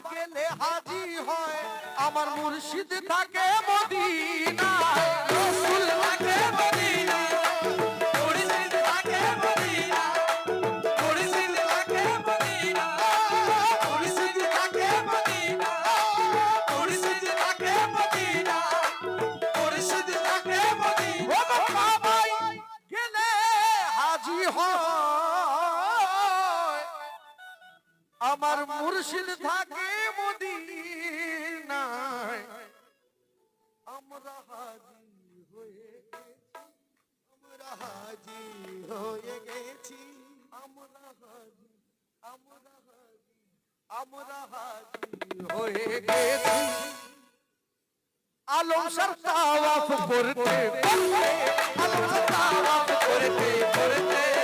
গেলে হাজি হয় আমার মুর্শিদ থাকে মদিনায় রসুল থাকে মদিনায় মুর্শিদ থাকে মদিনায় মুর্শিদ থাকে মদিনায় মুর্শিদ থাকে মদিনায় মুর্শিদ থাকে মদিনায় মুর্শিদ থাকে মদিনায় ও বাবাই গেলে হাজি হয় আমার মুর্শিদ থাকে মদিনায় আমরা হাজি হয়ে গেছি আমরা হাজি হয়ে গেছি আমরা হাজি হয়ে গেছি আলম সর তাওয়াফ করতে করতে আলম সর তাওয়াফ করতে করতে